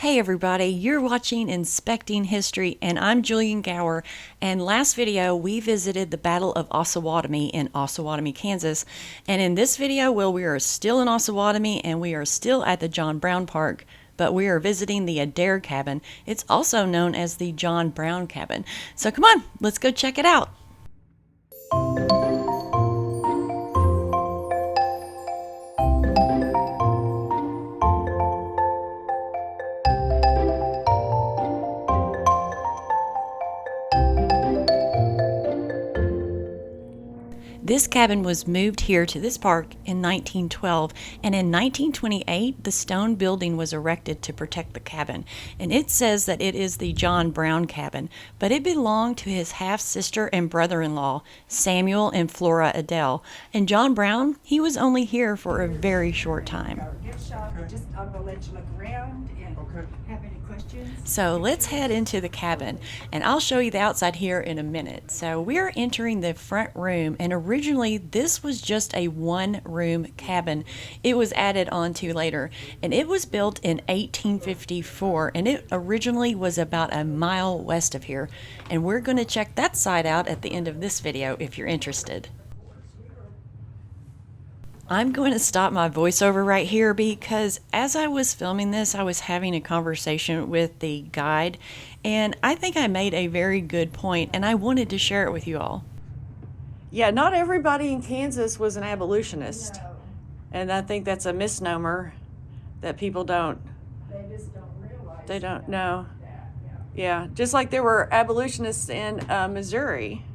Hey everybody, you're watching Inspecting History and I'm Julian Gower, and last video we visited the Battle of Osawatomie in Osawatomie, Kansas, and in this video, well, we are still in Osawatomie and we are still at the John Brown Park, but we are visiting the Adair cabin. It's also known as the John Brown cabin. So come on, let's go check it out. This cabin was moved here to this park in 1912, and in 1928 the stone building was erected to protect the cabin, and it says that it is the John Brown cabin, but it belonged to his half-sister and brother-in-law, Samuel and Flora Adair, and John Brown, he was only here for a very short time. Just I'm gonna let you look around and have any questions. So let's head into the cabin, and I'll show you the outside here in a minute. So we're entering the front room, and originally this was just a one-room cabin. It was added on to later, and it was built in 1854, and it originally was about a mile west of here. And we're going to check that side out at the end of this video if you're interested. I'm going to stop my voiceover right here because as I was filming this, I was having a conversation with the guide, and I think I made a very good point, and I wanted to share it with you all. Yeah, not everybody in Kansas was an abolitionist. No, And I think that's a misnomer that people don't, they just don't realize. they don't know. that. Yeah, just like there were abolitionists in Missouri.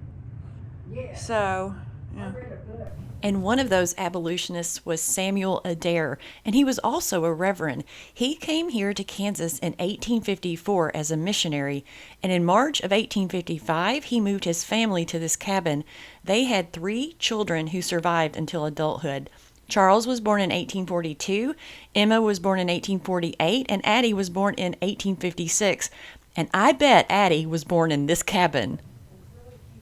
Yeah. So, I yeah. read a book. And one of those abolitionists was Samuel Adair, and he was also a reverend. He came here to Kansas in 1854 as a missionary, and in March of 1855, he moved his family to this cabin. They had 3 children who survived until adulthood. Charles was born in 1842, Emma was born in 1848, and Addie was born in 1856. And I bet Addie was born in this cabin.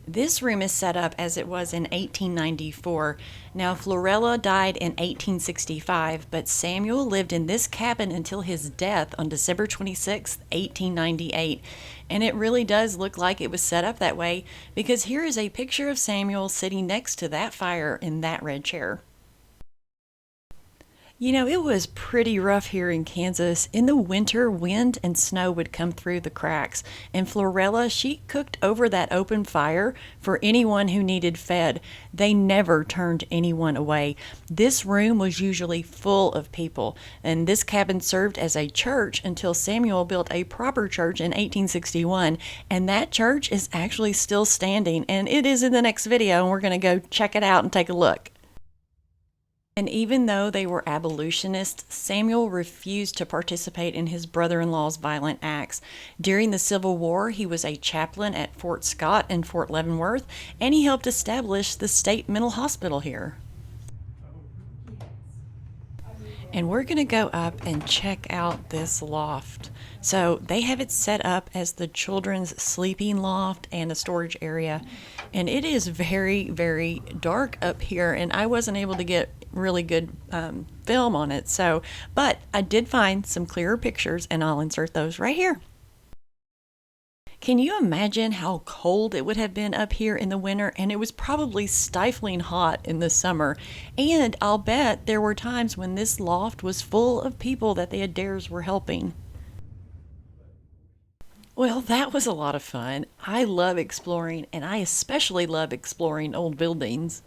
This room is set up as it was in 1894. Now, Florella died in 1865, but Samuel lived in this cabin until his death on December 26, 1898. And it really does look like it was set up that way, because here is a picture of Samuel sitting next to that fire in that red chair. You know, it was pretty rough here in Kansas. In the winter, wind and snow would come through the cracks, and Florella, she cooked over that open fire for anyone who needed fed. They never turned anyone away. This room was usually full of people, and this cabin served as a church until Samuel built a proper church in 1861, and that church is actually still standing, and it is in the next video, and we're going to go check it out and take a look. And even though they were abolitionists, Samuel refused to participate in his brother-in-law's violent acts. During the Civil War, he was a chaplain at Fort Scott and Fort Leavenworth, and he helped establish the state mental hospital here. And we're going to go up and check out this loft. So they have it set up as the children's sleeping loft and a storage area. And it is very, very dark up here, and I wasn't able to get really good film on it. But I did find some clearer pictures, and I'll insert those right here. Can you imagine how cold it would have been up here in the winter? And it was probably stifling hot in the summer. And I'll bet there were times when this loft was full of people that the Adairs were helping. Well, that was a lot of fun. I love exploring, and I especially love exploring old buildings.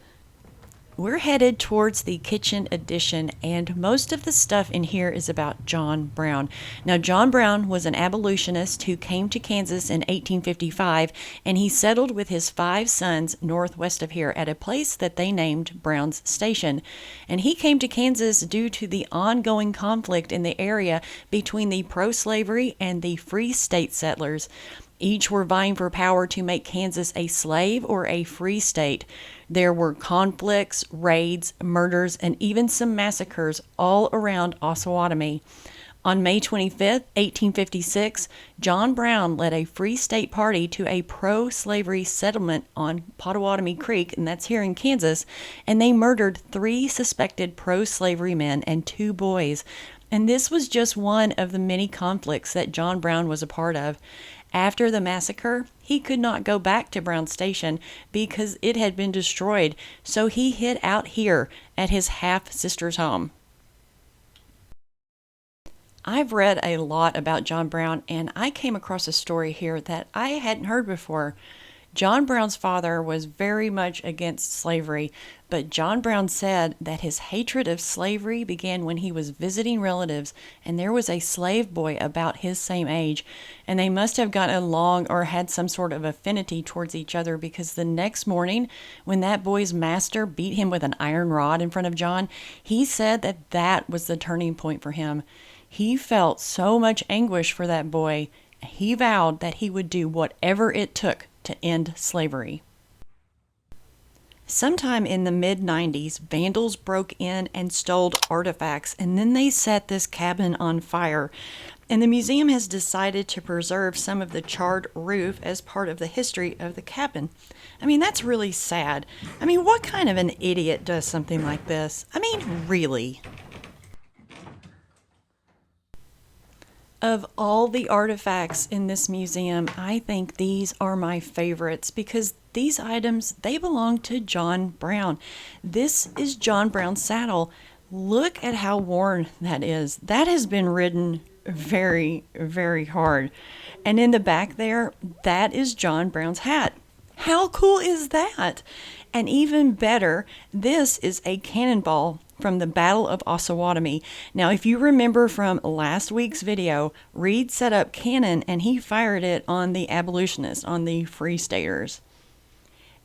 We're headed towards the kitchen addition, and most of the stuff in here is about John Brown. Now, John Brown was an abolitionist who came to Kansas in 1855, and he settled with his 5 sons northwest of here at a place that they named Brown's Station. And he came to Kansas due to the ongoing conflict in the area between the pro-slavery and the free state settlers. Each were vying for power to make Kansas a slave or a free state. There were conflicts, raids, murders, and even some massacres all around Osawatomie. On May 25th, 1856, John Brown led a Free State party to a pro-slavery settlement on Pottawatomie Creek, and that's here in Kansas, and they murdered 3 suspected pro-slavery men and 2 boys. And this was just one of the many conflicts that John Brown was a part of. After the massacre, he could not go back to Brown Station because it had been destroyed, so he hid out here at his half-sister's home. I've read a lot about John Brown, and I came across a story here that I hadn't heard before. John Brown's father was very much against slavery, but John Brown said that his hatred of slavery began when he was visiting relatives, and there was a slave boy about his same age, and they must have gotten along or had some sort of affinity towards each other, because the next morning, when that boy's master beat him with an iron rod in front of John, he said that that was the turning point for him. He felt so much anguish for that boy. He vowed that he would do whatever it took to end slavery. Sometime in the mid-90s, vandals broke in and stole artifacts, and then they set this cabin on fire. And the museum has decided to preserve some of the charred roof as part of the history of the cabin. I mean, that's really sad. I mean, what kind of an idiot does something like this? I mean, really? Of all the artifacts in this museum, I think these are my favorites because these items, they belong to John Brown. This is John Brown's saddle. Look at how worn that is. That has been ridden very, very hard. And in the back there, that is John Brown's hat. How cool is that? And even better, this is a cannonball from the Battle of Osawatomie. Now, if you remember from last week's video, Reed set up cannon and he fired it on the abolitionists, on the Free Staters.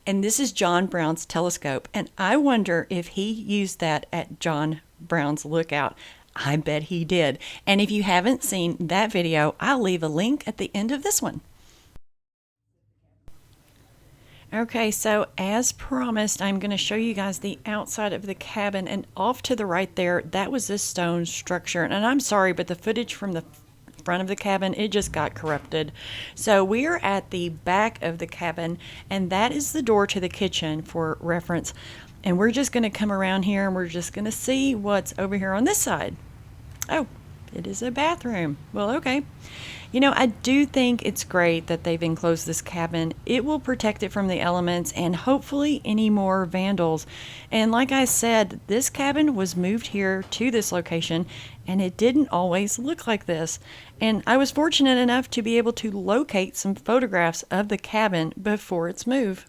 And this is John Brown's telescope, and I wonder if he used that at John Brown's lookout. I bet he did. And if you haven't seen that video, I'll leave a link at the end of this one. Okay, so as promised, I'm going to show you guys the outside of the cabin, and off to the right there, that was this stone structure. And I'm sorry, but the footage from the front of the cabin, it just got corrupted. So we are at the back of the cabin, and that is the door to the kitchen for reference. And we're just going to come around here, and we're just going to see what's over here on this side. Oh, it is a bathroom. Well, okay. You know, I do think it's great that they've enclosed this cabin. It will protect it from the elements and hopefully any more vandals. And like I said, this cabin was moved here to this location, and it didn't always look like this. And I was fortunate enough to be able to locate some photographs of the cabin before its move.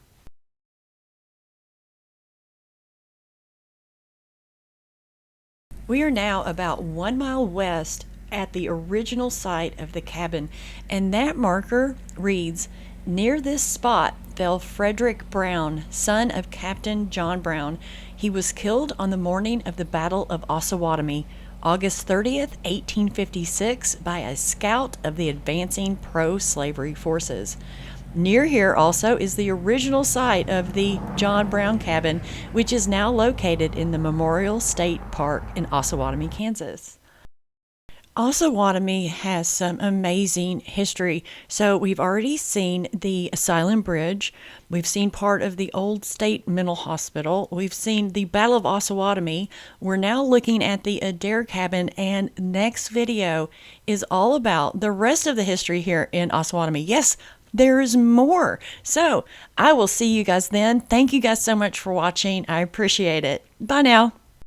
We are now about 1 mile west at the original site of the cabin, and that marker reads, "Near this spot fell Frederick Brown, son of Captain John Brown. He was killed on the morning of the Battle of Osawatomie, August 30th, 1856, by a scout of the advancing pro-slavery forces." Near here also is the original site of the John Brown cabin, which is now located in the Memorial State Park in Osawatomie, Kansas. Osawatomie has some amazing history. So we've already seen the Asylum Bridge. We've seen part of the old state mental hospital. We've seen the Battle of Osawatomie. We're now looking at the Adair cabin, and next video is all about the rest of the history here in Osawatomie. Yes, there's more. So I will see you guys then. Thank you guys so much for watching. I appreciate it. Bye now.